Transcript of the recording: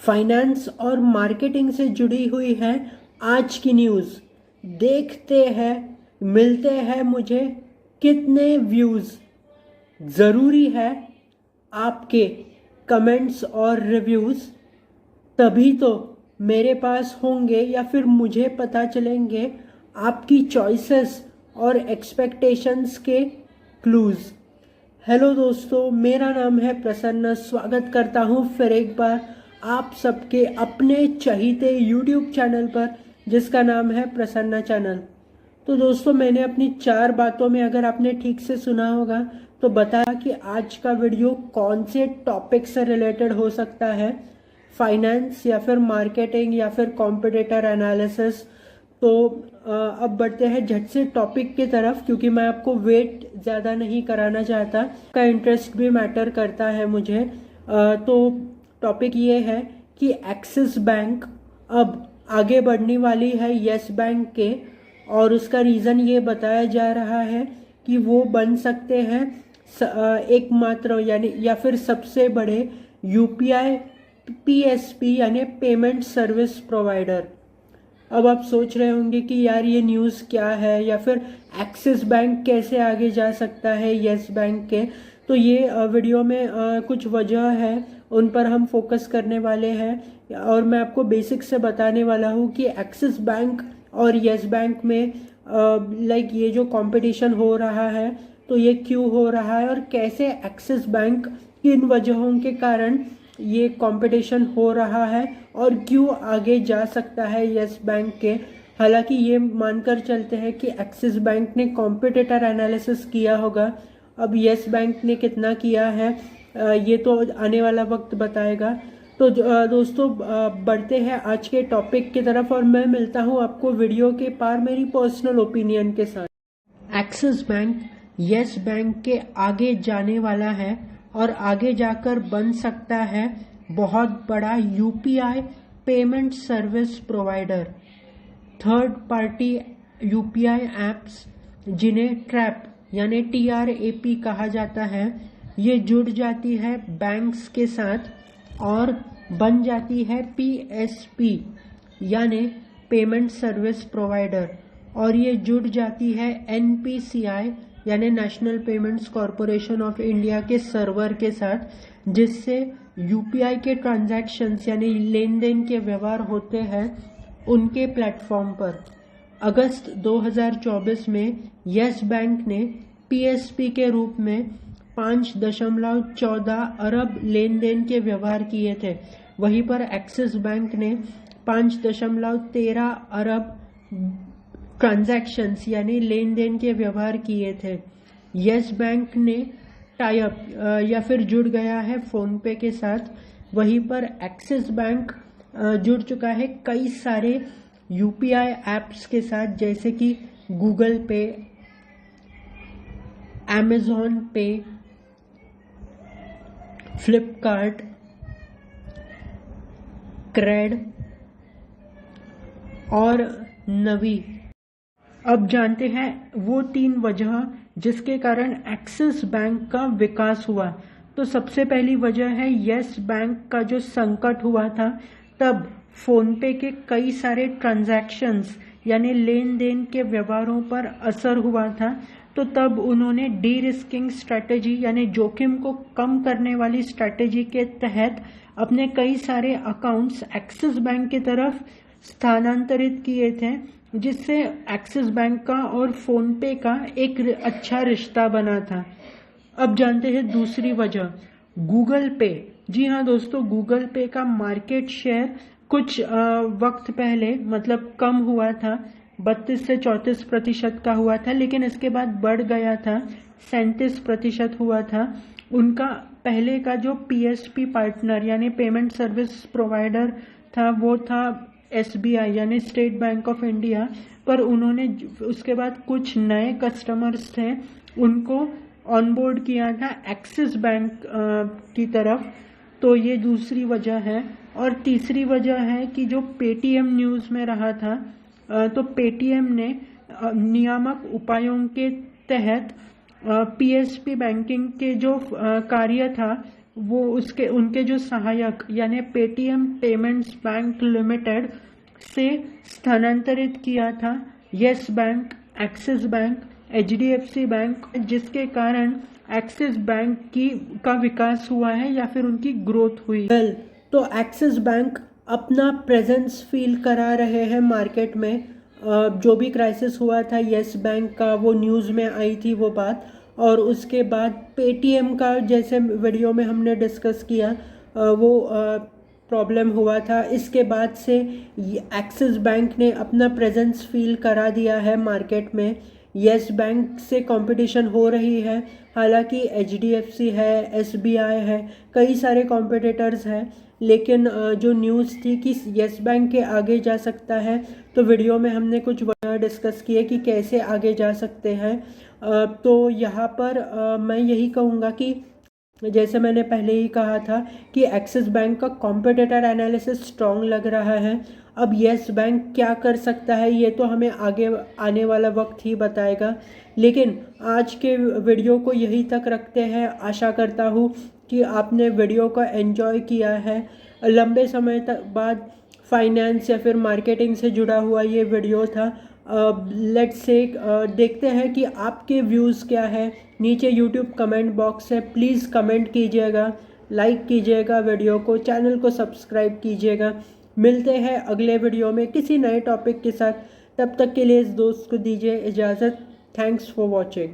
Finance और marketing से जुड़ी हुई है आज की न्यूज़। देखते हैं मिलते हैं मुझे कितने व्यूज़। ज़रूरी है आपके कमेंट्स और रिव्यूज़, तभी तो मेरे पास होंगे या फिर मुझे पता चलेंगे आपकी चॉइसेस और एक्सपेक्टेशंस के क्लूज़। हेलो दोस्तों, मेरा नाम है प्रसन्न। स्वागत करता हूँ फिर एक बार आप सबके अपने चहीते यूट्यूब चैनल पर जिसका नाम है प्रसन्न चैनल। तो दोस्तों, मैंने अपनी 4 बातों में अगर आपने ठीक से सुना होगा तो बताया कि आज का वीडियो कौन से टॉपिक से रिलेटेड हो सकता है, फाइनेंस या फिर मार्केटिंग या फिर कॉम्पिटिटर एनालिसिस। तो अब बढ़ते हैं झट से टॉपिक की तरफ, क्योंकि मैं आपको वेट ज़्यादा नहीं कराना चाहता, का इंटरेस्ट भी मैटर करता है मुझे। तो टॉपिक ये है कि एक्सिस बैंक अब आगे बढ़ने वाली है येस बैंक के, और उसका रीज़न ये बताया जा रहा है कि वो बन सकते हैं एकमात्र यानी या फिर सबसे बड़े यूपीआई पीएसपी यानी पेमेंट सर्विस प्रोवाइडर। अब आप सोच रहे होंगे कि यार ये न्यूज़ क्या है, या फिर एक्सिस बैंक कैसे आगे जा सकता है येस बैंक के। तो ये वीडियो में कुछ वजह है, उन पर हम फोकस करने वाले हैं, और मैं आपको बेसिक से बताने वाला हूँ कि एक्सिस बैंक और येस बैंक में लाइक ये जो कंपटीशन हो रहा है तो ये क्यों हो रहा है, और कैसे एक्सिस बैंक किन वजहों के कारण ये कंपटीशन हो रहा है और क्यों आगे जा सकता है येस बैंक के। हालांकि ये मानकर चलते हैं कि एक्सिस बैंक ने कॉम्पिटिटर एनालिसिस किया होगा, अब येस बैंक ने कितना किया है ये तो आने वाला वक्त बताएगा। तो दोस्तों, बढ़ते हैं आज के टॉपिक की तरफ, और मैं मिलता हूँ आपको वीडियो के पार मेरी पर्सनल ओपिनियन के साथ। एक्सिस बैंक येस बैंक के आगे जाने वाला है और आगे जाकर बन सकता है बहुत बड़ा UPI payment service provider. Third party UPI apps, जिन्हें ट्रैप यानी TRAP कहा जाता है, ये जुड़ जाती है बैंक्स के साथ और बन जाती है PSP यानी पेमेंट सर्विस प्रोवाइडर, और ये जुड़ जाती है NPCI यानी national payments corporation of India के सर्वर के साथ, जिससे यूपीआई के ट्रांजैक्शंस यानी लेन देन के व्यवहार होते हैं उनके प्लेटफॉर्म पर। अगस्त 2024 में येस बैंक ने PSP के रूप में 5.14 अरब लेन देन के व्यवहार किए थे। वहीं पर एक्सिस बैंक ने 5.13 अरब ट्रांजैक्शंस यानी लेन देन के व्यवहार किए थे। येस बैंक ने टाई अप या फिर जुड़ गया है फोन पे के साथ। वहीं पर एक्सिस बैंक जुड़ चुका है कई सारे यूपीआई एप्स के साथ, जैसे कि गूगल पे, अमेज़न पे, फ्लिपकार्ट, क्रेड और नवी। अब जानते हैं वो 3 वजह जिसके कारण एक्सिस बैंक का विकास हुआ। तो सबसे पहली वजह है येस बैंक का जो संकट हुआ था, तब फोनपे के कई सारे ट्रांजैक्शंस यानी लेन देन के व्यवहारों पर असर हुआ था। तो तब उन्होंने डी रिस्किंग स्ट्रैटेजी यानी जोखिम को कम करने वाली स्ट्रैटेजी के तहत अपने कई सारे अकाउंट्स एक्सिस बैंक की तरफ स्थानांतरित किए थे, जिससे एक्सिस बैंक का और फोनपे का एक अच्छा रिश्ता बना था। अब जानते हैं दूसरी वजह, गूगल पे। जी हाँ दोस्तों, गूगल पे का मार्केट शेयर कुछ वक्त पहले मतलब कम हुआ था, 32 से 34% का हुआ था, लेकिन इसके बाद बढ़ गया था, 37% हुआ था। उनका पहले का जो PSP पार्टनर यानी पेमेंट सर्विस प्रोवाइडर था वो था SBI यानी स्टेट बैंक ऑफ इंडिया, पर उन्होंने उसके बाद कुछ नए कस्टमर्स थे उनको ऑनबोर्ड किया था एक्सिस बैंक की तरफ। तो ये दूसरी वजह है। और तीसरी वजह है कि जो पेटीएम न्यूज़ में रहा था, तो पेटीएम ने नियामक उपायों के तहत PSP बैंकिंग के जो कार्य था वो उसके उनके जो सहायक यानी पेटीएम पेमेंट्स बैंक लिमिटेड से स्थानांतरित किया था yes bank, axis bank, HDFC bank, जिसके कारण एक्सिस बैंक का विकास हुआ है या फिर उनकी ग्रोथ हुई। तो एक्सिस बैंक अपना प्रेजेंस फील करा रहे हैं मार्केट में। जो भी क्राइसिस हुआ था यस बैंक का, वो न्यूज़ में आई थी वो बात, और उसके बाद पेटीएम का जैसे वीडियो में हमने डिस्कस किया वो प्रॉब्लम हुआ था। इसके बाद से एक्सिस बैंक ने अपना प्रेजेंस फील करा दिया है मार्केट में। यस बैंक से कंपटीशन हो रही है, हालांकि एचडीएफसी है, एसबीआई है, कई सारे कॉम्पिटिटर्स हैं, लेकिन जो न्यूज़ थी कि यस बैंक के आगे जा सकता है, तो वीडियो में हमने कुछ डिस्कस किए कि कैसे आगे जा सकते हैं। तो यहाँ पर मैं यही कहूँगा कि जैसे मैंने पहले ही कहा था कि एक्सिस बैंक का कॉम्पिटिटर एनालिसिस स्ट्रॉन्ग लग रहा है। अब यस बैंक क्या कर सकता है ये तो हमें आगे आने वाला वक्त ही बताएगा, लेकिन आज के वीडियो को यहीं तक रखते हैं। आशा करता हूँ कि आपने वीडियो को एंजॉय किया है। लंबे समय तक बाद फाइनेंस या फिर मार्केटिंग से जुड़ा हुआ ये वीडियो था। लेट्स से देखते हैं कि आपके व्यूज़ क्या है। नीचे यूट्यूब कमेंट बॉक्स है, प्लीज़ कमेंट कीजिएगा, लाइक कीजिएगा वीडियो को, चैनल को सब्सक्राइब कीजिएगा। मिलते हैं अगले वीडियो में किसी नए टॉपिक के साथ। तब तक के लिए इस दोस्त को दीजिए इजाज़त। Thanks for watching.